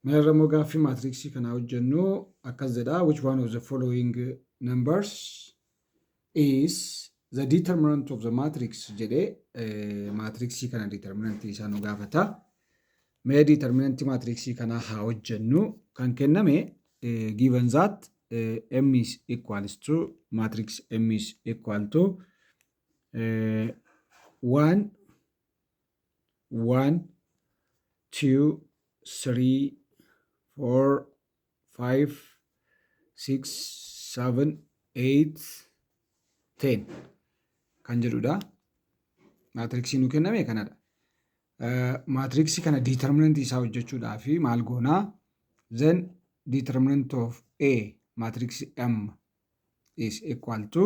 Meerremoo gaaffii maatriksii kanaa hojjennu akkas jedha. Which one of the following numbers is the determinant of the matrix jedhee maatriksii kana determinantii isaa nu gaafata. Mee determinantii maatriksii kanaa haa hojjennu. Kan kenname given that m is equals to matrix m is equal to 1 1 2 3 4 5 6 7 8 10 kan jedhudha. Maatriksii nu kenname kanadha. Maatriksii kana determinant isaa hojjechuudhaaf maal goonaa? Then determinant of A matrix M is equal to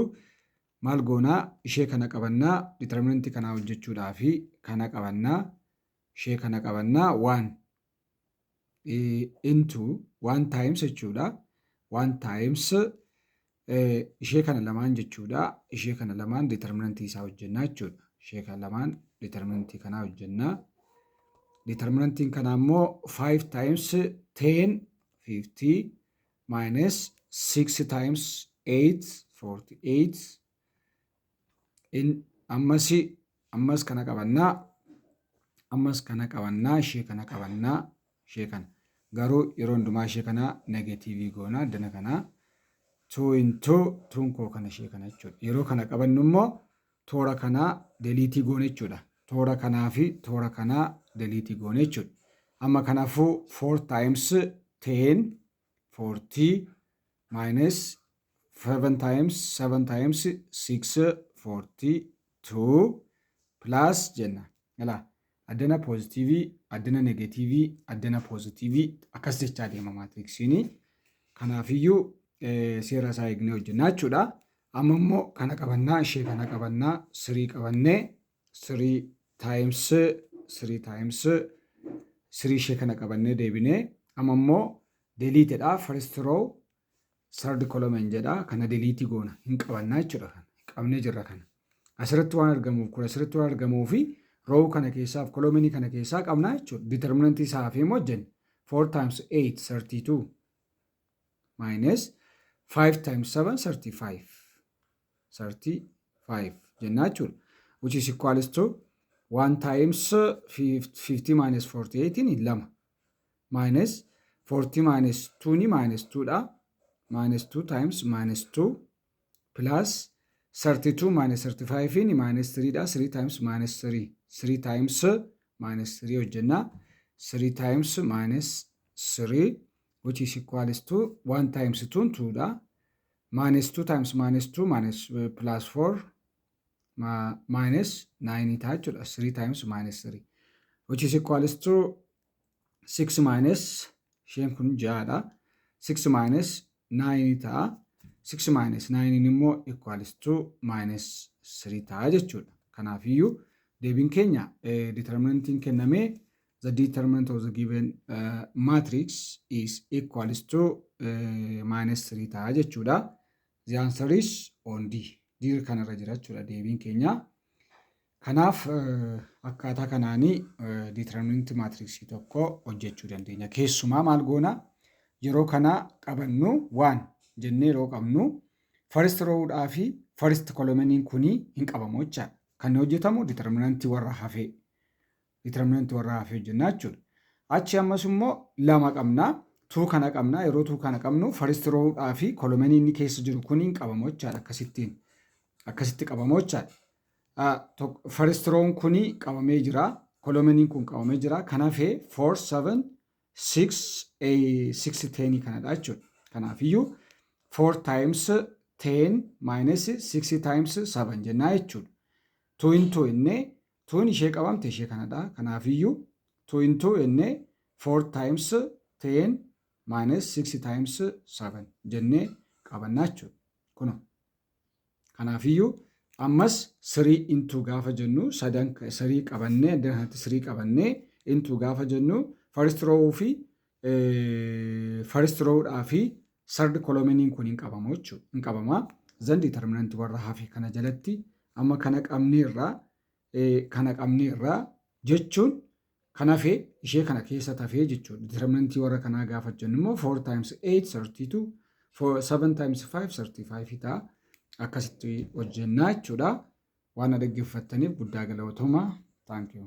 maal goonaa? Ishee kana qabannaa. Determinant kanaa hojjechuudhaaf kana qabannaa. Ishee kana qabannaa 1 into 1 times jechuudha. 1 times ishee kana lamaan jechuudha. Ishee kana lamaan determinantii isaa hojjennaa jechuudha. Ishee kana lamaan determinantii kanaa hojjennaa. Determinantiin kanaa immoo 5 times 10 50 minus 6 times 8 48 ammas kana qabannaa. Ammas kana qabannaa. Ishee kana qabannaa. Ishee kana garuu yeroo hundumaa ishee kana negatiivii goonaa. Addana kanaa 2 into 2 koo kana ishee kana jechuudha. Yeroo kana qabannu immoo toora kanaa deliitii goone jechuudha. Toora kanaa fi toora kanaa deliitii goone jechuudha. Amma kanaafuu 4 times 10 40 minus 7 times 6 42 plus jenna. Ilaa addana poozitiivii, addana negatiivii, addana poozitiivii akkas jechaa deema maatriksiin. Kanaafiyyuu seera isaa eegnee hojjennaa jechuudha. Amma immoo kana qabannaa. Ishee kana qabannaa. 3 qabannee 3 times 3 ishee kana qabannee deebinee amma immoo deliitedha. First row third column jedha. Kana deliitii goona hin qabannaa jechuudha. Qabnee jirra kana. Asirratti waan argamuuf kun asirratti waan argamuufi row kana keessaaf koloominii kana keessaa qabnaa jechuudha. Determinantii isaa fi immoo hojjenna. 4 times 8 32 minus 5 times 7 35 jennaa jechuudha. Which is equals to 1 times 50 minus 48 ni 2 minus 40 minus 2 ni minus 2 dha. Minus 2 times minus 2 plus 32 minus 35 ni minus 3 dha. 3 times minus 3 3 times minus 3 hojjennaa. 3 times minus 3 which is equals to 1 times 2 2 dha. Minus 2 times minus 2 minus plus 4 minus 9 ta'a jechuudha. 3 times minus 3 which is equals to 6 minus isheen kun 6 dha. 6 minus 9 ta'a. 6 minus 9 immoo equals to minus 3 ta'a jechuudha. Kanaafiyyuu deebiin keenya determinantiin kennamee the determinant of the given matrix is equals to minus 3 ta'a jechuudha. The answer is on D. Diir kanarra jira jechuudha deebiin keenya. Kanaaf akkaataa kanaanii determinant matrixii tokko hojjechuu dandeenya. Keessumaa maal goona? Yeroo kana qabannu 1 jennee yeroo qabnu first rowdhaa fi first columniin kunii hin qabamu jechaadha. Kan hojjetamu determinantii warra hafee. Determinantii warra hafee hojjennaa jechuudha. Achi ammas immoo 2 qabnaa. 2 kana qabnaa. Yeroo 2 kana qabnu first rowdhaa fi columniin inni keessa jiru kunii hin qabamu jechaadha. Akkasitti qabamu jechaadha. First rown kunii qabamee jira. Columniin kun qabamee jira. Kanaafee 4 7 6 10 kanadha jechuudha. Kanaafiyyuu 4 times 10 minus 6 times 7 jennaa jechuudha. 2 into innee 2 ishee qabamte ishee kanadha. Kanaafiyyuu 2 into innee 4 times 10 minus 6 times 7 jennee qabannaa jechuudha. Kuno. Kanaafiyyuu ammas 3 into gaafa jennu 3 qabannee addanatti 3 qabannee into gaafa jennu first row fi first rowdhaa fi third columniin kun hin qabamu jechuudha. Hin qabamaa. Then determinant warra hafe kana jalatti amma kana qabneerraa jechuun Kan hafee ishee kana keessa tafee jechuudha. Determinantii warra kanaa gaafa jennu immoo 4 times 8 32 7 times 5 35 ta'a. Akkasitti hojjennaa jechuudha. Waan dhaggeeffattaniif guddaa galatoomaa. Thank you.